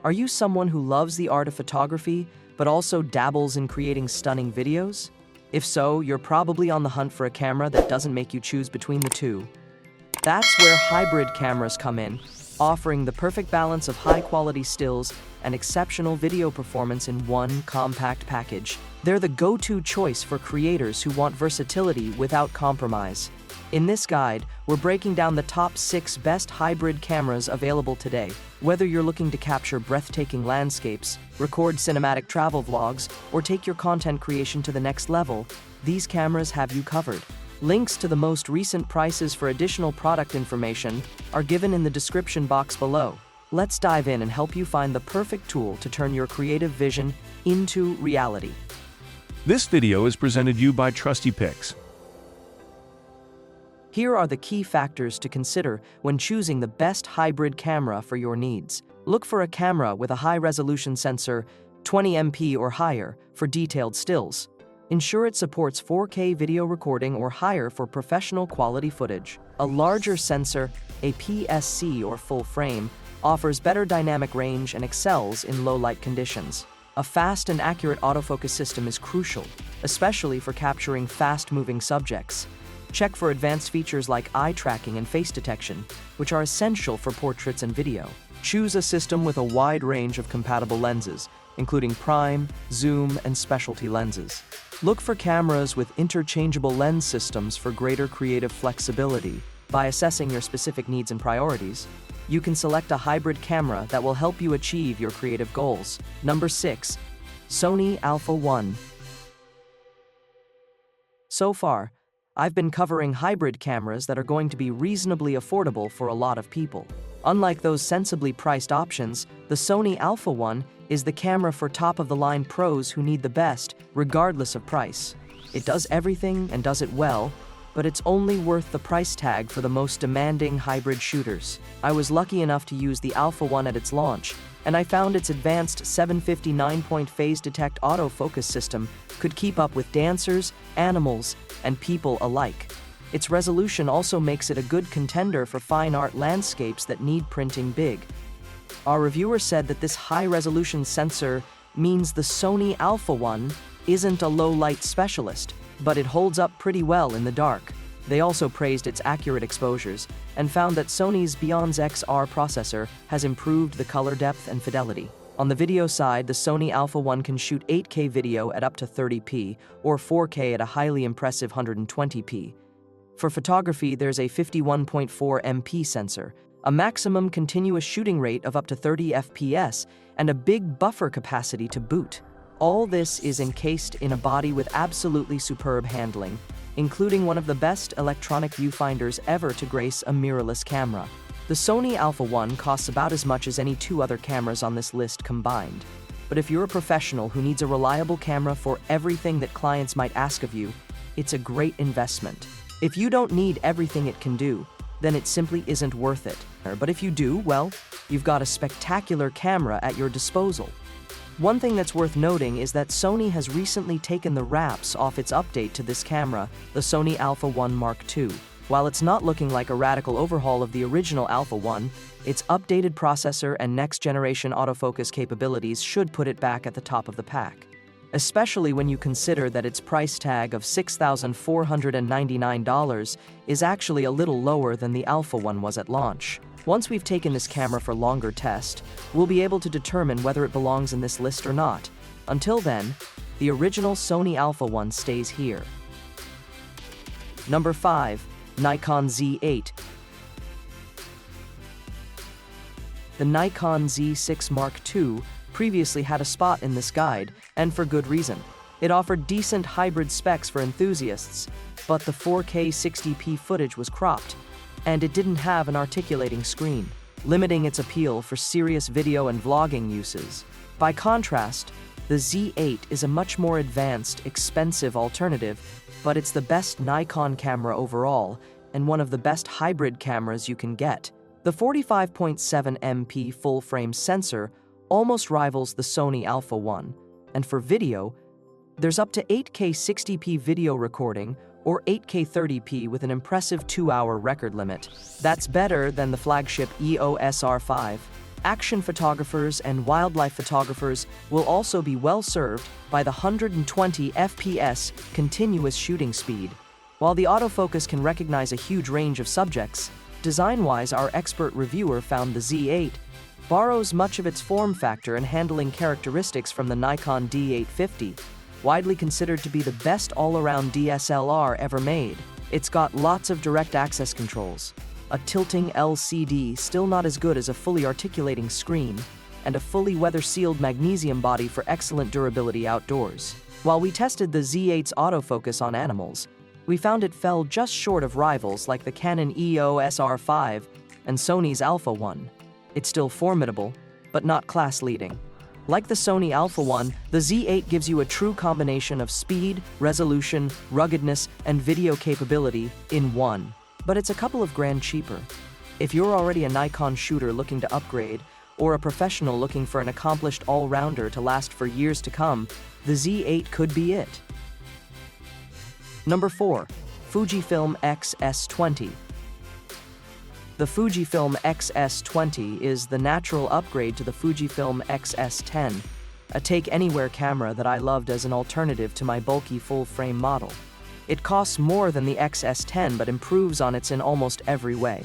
Are you someone who loves the art of photography, but also dabbles in creating stunning videos? If so, you're probably on the hunt for a camera that doesn't make you choose between the two. That's where hybrid cameras come in, offering the perfect balance of high-quality stills and exceptional video performance in one compact package. They're the go-to choice for creators who want versatility without compromise. In this guide, we're breaking down the top 6 best hybrid cameras available today. Whether you're looking to capture breathtaking landscapes, record cinematic travel vlogs, or take your content creation to the next level, these cameras have you covered. Links to the most recent prices for additional product information are given in the description box below. Let's dive in and help you find the perfect tool to turn your creative vision into reality. This video is presented you by TrustyPics. Here are the key factors to consider when choosing the best hybrid camera for your needs. Look for a camera with a high-resolution sensor, 20MP or higher, for detailed stills. Ensure it supports 4K video recording or higher for professional quality footage. A larger sensor, a PSC or full frame, offers better dynamic range and excels in low-light conditions. A fast and accurate autofocus system is crucial, especially for capturing fast-moving subjects. Check for advanced features like eye tracking and face detection, which are essential for portraits and video. Choose a system with a wide range of compatible lenses, including prime, zoom, and specialty lenses. Look for cameras with interchangeable lens systems for greater creative flexibility. By assessing your specific needs and priorities, you can select a hybrid camera that will help you achieve your creative goals. Number 6. Sony Alpha 1. So far, I've been covering hybrid cameras that are going to be reasonably affordable for a lot of people. Unlike those sensibly priced options, the Sony Alpha 1 is the camera for top-of-the-line pros who need the best, regardless of price. It does everything and does it well, but it's only worth the price tag for the most demanding hybrid shooters. I was lucky enough to use the Alpha 1 at its launch, and I found its advanced 759-point phase detect autofocus system could keep up with dancers, animals, and people alike. Its resolution also makes it a good contender for fine art landscapes that need printing big. Our reviewer said that this high-resolution sensor means the Sony Alpha 1 isn't a low-light specialist, but it holds up pretty well in the dark. They also praised its accurate exposures and found that Sony's Beyond's XR processor has improved the color depth and fidelity. On the video side, the Sony Alpha 1 can shoot 8K video at up to 30p or 4K at a highly impressive 120p. For photography, there's a 51.4 MP sensor, a maximum continuous shooting rate of up to 30 FPS, and a big buffer capacity to boot. All this is encased in a body with absolutely superb handling, including one of the best electronic viewfinders ever to grace a mirrorless camera. The Sony Alpha 1 costs about as much as any 2 other cameras on this list combined. But if you're a professional who needs a reliable camera for everything that clients might ask of you, it's a great investment. If you don't need everything it can do, then it simply isn't worth it. But if you do, well, you've got a spectacular camera at your disposal. One thing that's worth noting is that Sony has recently taken the wraps off its update to this camera, the Sony Alpha 1 Mark II. While it's not looking like a radical overhaul of the original Alpha 1, its updated processor and next-generation autofocus capabilities should put it back at the top of the pack. Especially when you consider that its price tag of $6,499 is actually a little lower than the Alpha 1 was at launch. Once we've taken this camera for longer test, we'll be able to determine whether it belongs in this list or not. Until then, the original Sony Alpha 1 stays here. Number 5. Nikon Z8. The Nikon Z6 Mark II previously had a spot in this guide, and for good reason. It offered decent hybrid specs for enthusiasts, but the 4K 60p footage was cropped, and it didn't have an articulating screen, limiting its appeal for serious video and vlogging uses. By contrast, the Z8 is a much more advanced, expensive alternative, but it's the best Nikon camera overall, and one of the best hybrid cameras you can get. The 45.7 MP full-frame sensor almost rivals the Sony Alpha 1, and for video, there's up to 8K 60p video recording or 8K 30p with an impressive 2-hour record limit. That's better than the flagship EOS R5. Action photographers and wildlife photographers will also be well served by the 120 FPS continuous shooting speed. While the autofocus can recognize a huge range of subjects, design-wise our expert reviewer found the Z8 borrows much of its form factor and handling characteristics from the Nikon D850, widely considered to be the best all-around DSLR ever made. It's got lots of direct access controls, a tilting LCD still not as good as a fully articulating screen, and a fully weather-sealed magnesium body for excellent durability outdoors. While we tested the Z8's autofocus on animals, we found it fell just short of rivals like the Canon EOS R5 and Sony's Alpha 1. It's still formidable, but not class-leading. Like the Sony Alpha 1, the Z8 gives you a true combination of speed, resolution, ruggedness, and video capability in one. But it's a couple of grand cheaper. If you're already a Nikon shooter looking to upgrade, or a professional looking for an accomplished all-rounder to last for years to come, the Z8 could be it. Number 4. Fujifilm X-S20. The Fujifilm X-S20 is the natural upgrade to the Fujifilm X-S10, a take-anywhere camera that I loved as an alternative to my bulky full-frame model. It costs more than the X-S10 but improves on it in almost every way.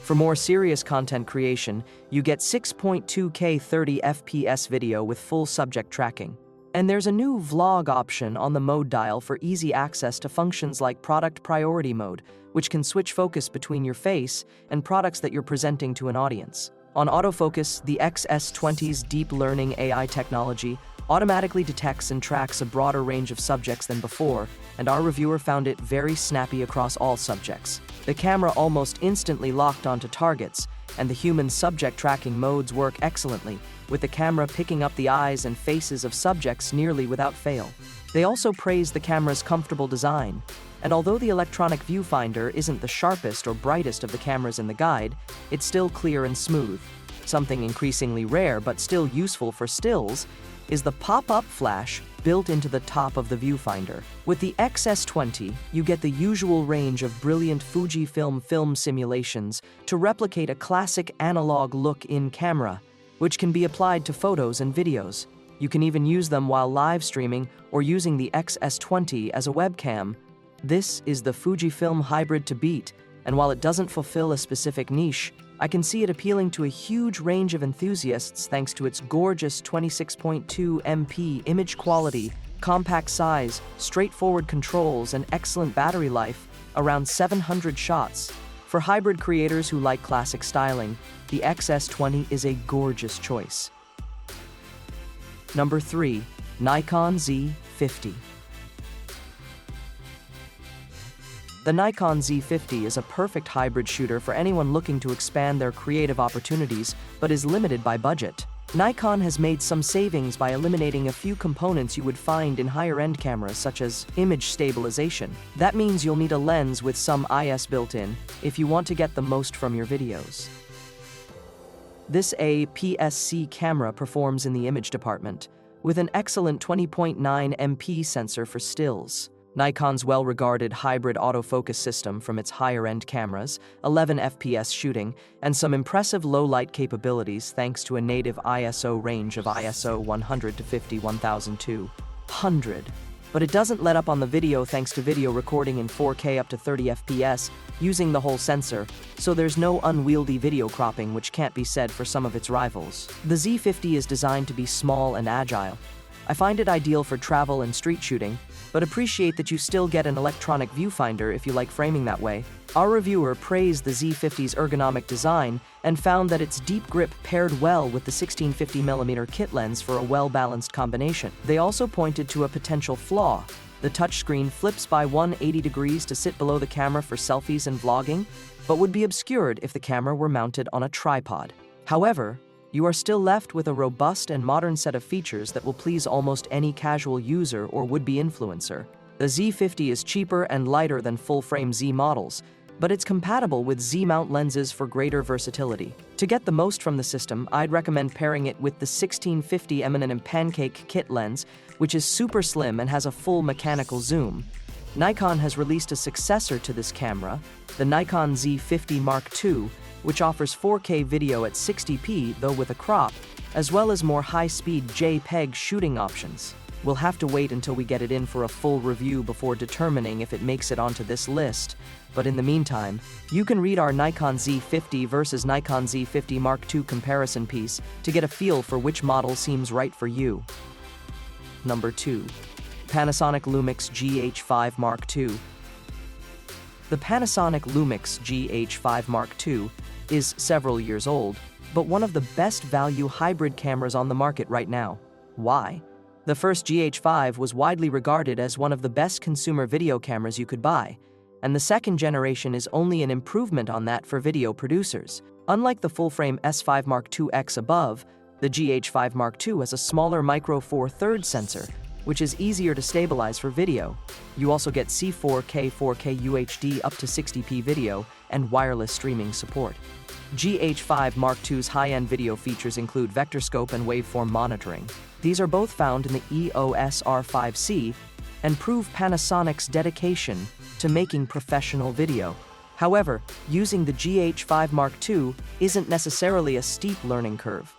For more serious content creation, you get 6.2K 30 FPS video with full subject tracking. And there's a new vlog option on the mode dial for easy access to functions like product priority mode, which can switch focus between your face and products that you're presenting to an audience. On autofocus, the X-S20's deep learning AI technology automatically detects and tracks a broader range of subjects than before, and our reviewer found it very snappy across all subjects. The camera almost instantly locked onto targets, and the human subject tracking modes work excellently, with the camera picking up the eyes and faces of subjects nearly without fail. They also praised the camera's comfortable design, and although the electronic viewfinder isn't the sharpest or brightest of the cameras in the guide, it's still clear and smooth. Something increasingly rare but still useful for stills is the pop-up flash built into the top of the viewfinder. With the X-S20, you get the usual range of brilliant Fujifilm film simulations to replicate a classic analog look in camera, which can be applied to photos and videos. You can even use them while live streaming or using the X-S20 as a webcam. This is the Fujifilm hybrid to beat, and while it doesn't fulfill a specific niche, I can see it appealing to a huge range of enthusiasts thanks to its gorgeous 26.2 MP image quality, compact size, straightforward controls, and excellent battery life, around 700 shots. For hybrid creators who like classic styling, the X-S20 is a gorgeous choice. Number 3. Nikon Z50. The Nikon Z50 is a perfect hybrid shooter for anyone looking to expand their creative opportunities but is limited by budget. Nikon has made some savings by eliminating a few components you would find in higher-end cameras such as image stabilization. That means you'll need a lens with some IS built in if you want to get the most from your videos. This APS-C camera performs in the image department with an excellent 20.9 MP sensor for stills. Nikon's well-regarded hybrid autofocus system from its higher-end cameras, 11 FPS shooting, and some impressive low-light capabilities thanks to a native ISO range of ISO 100 to 51,200. But it doesn't let up on the video thanks to video recording in 4K up to 30 FPS using the whole sensor, so there's no unwieldy video cropping, which can't be said for some of its rivals. The Z50 is designed to be small and agile. I find it ideal for travel and street shooting, but appreciate that you still get an electronic viewfinder if you like framing that way. Our reviewer praised the Z50's ergonomic design and found that its deep grip paired well with the 1650mm kit lens for a well-balanced combination. They also pointed to a potential flaw. The touchscreen flips by 180 degrees to sit below the camera for selfies and vlogging, but would be obscured if the camera were mounted on a tripod. However, you are still left with a robust and modern set of features that will please almost any casual user or would-be influencer. The Z50 is cheaper and lighter than full-frame Z models, but it's compatible with Z-mount lenses for greater versatility. To get the most from the system, I'd recommend pairing it with the 1650mm pancake kit lens, which is super slim and has a full mechanical zoom. Nikon has released a successor to this camera, the Nikon Z50 Mark II, which offers 4K video at 60p though with a crop, as well as more high-speed JPEG shooting options. We'll have to wait until we get it in for a full review before determining if it makes it onto this list, but in the meantime, you can read our Nikon Z50 versus Nikon Z50 Mark II comparison piece to get a feel for which model seems right for you. Number 2. Panasonic Lumix GH5 Mark II. The Panasonic Lumix GH5 Mark II is several years old, but one of the best value hybrid cameras on the market right now. Why? The first GH5 was widely regarded as one of the best consumer video cameras you could buy, and the second generation is only an improvement on that for video producers. Unlike the full-frame S5 Mark II-X above, the GH5 Mark II has a smaller Micro Four Thirds sensor, which is easier to stabilize for video. You also get C4K 4K UHD up to 60p video and wireless streaming support. GH5 Mark II's high-end video features include vector scope and waveform monitoring. These are both found in the EOS R5C and prove Panasonic's dedication to making professional video. However, using the GH5 Mark II isn't necessarily a steep learning curve.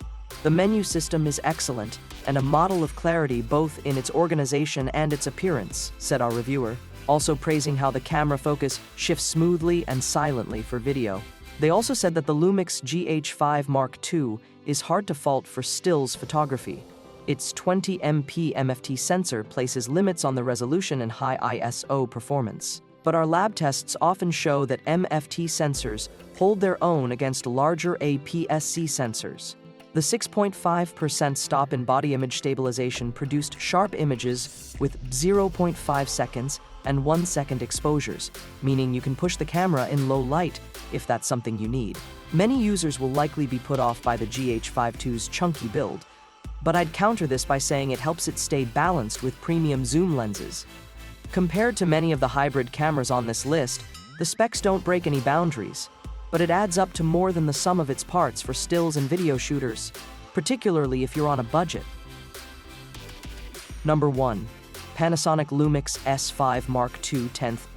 The menu system is excellent and a model of clarity both in its organization and its appearance, said our reviewer, also praising how the camera focus shifts smoothly and silently for video. They also said that the Lumix GH5 Mark II is hard to fault for stills photography. Its 20MP MFT sensor places limits on the resolution and high ISO performance. But our lab tests often show that MFT sensors hold their own against larger APS-C sensors. The 6.5% stop in body image stabilization produced sharp images with 0.5 seconds and 1 second exposures, meaning you can push the camera in low light if that's something you need. Many users will likely be put off by the GH5 II's chunky build, but I'd counter this by saying it helps it stay balanced with premium zoom lenses. Compared to many of the hybrid cameras on this list, the specs don't break any boundaries, but it adds up to more than the sum of its parts for stills and video shooters, particularly if you're on a budget. Number 1. Panasonic Lumix S5 Mark II 10th.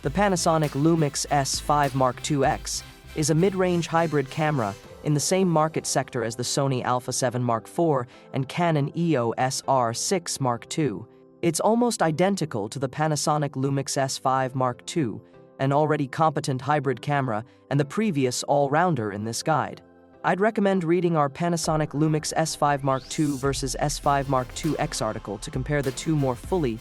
The Panasonic Lumix S5 Mark II-X is a mid-range hybrid camera in the same market sector as the Sony Alpha 7 Mark IV and Canon EOS R6 Mark II. It's almost identical to the Panasonic Lumix S5 Mark II, an already competent hybrid camera and the previous all-rounder in this guide. I'd recommend reading our Panasonic Lumix S5 Mark II versus S5 Mark II-X article to compare the two more fully.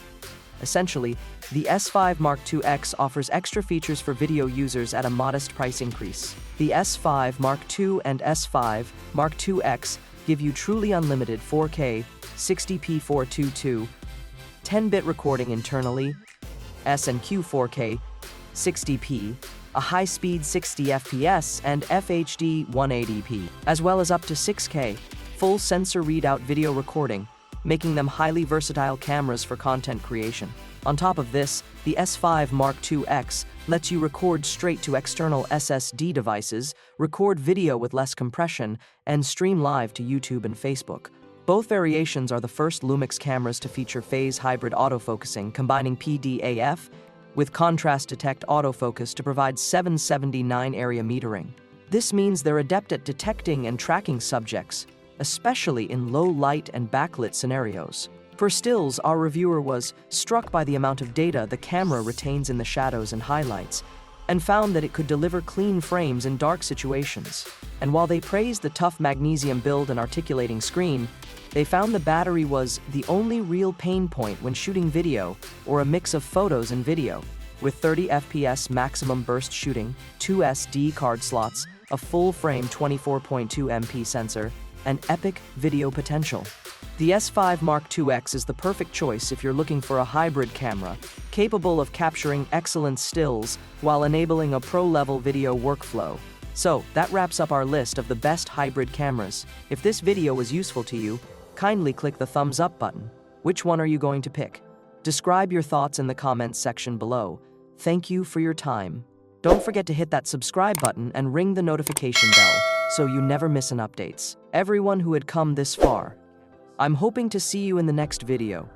Essentially, the S5 Mark II-X offers extra features for video users at a modest price increase. The S5 Mark II and S5 Mark II-X give you truly unlimited 4K, 60p 422, 10-bit recording internally, S&Q 4K, 60p, a high-speed 60 FPS and FHD 180p, as well as up to 6K, full sensor readout video recording, making them highly versatile cameras for content creation. On top of this, the S5 Mark II-X lets you record straight to external SSD devices, record video with less compression, and stream live to YouTube and Facebook. Both variations are the first Lumix cameras to feature phase hybrid autofocusing, combining PDAF with contrast detect autofocus to provide 779 area metering. This means they're adept at detecting and tracking subjects, especially in low light and backlit scenarios. For stills, our reviewer was struck by the amount of data the camera retains in the shadows and highlights, and found that it could deliver clean frames in dark situations. And while they praised the tough magnesium build and articulating screen, they found the battery was the only real pain point when shooting video or a mix of photos and video. With 30 FPS maximum burst shooting, 2 SD card slots, a full-frame 24.2 MP sensor, and epic video potential. The S5 Mark II-X is the perfect choice if you're looking for a hybrid camera, capable of capturing excellent stills while enabling a pro-level video workflow. So, that wraps up our list of the best hybrid cameras. If this video was useful to you, kindly click the thumbs up button. Which one are you going to pick? Describe your thoughts in the comments section below. Thank you for your time. Don't forget to hit that subscribe button and ring the notification bell so you never miss an updates. Everyone who had come this far, I'm hoping to see you in the next video.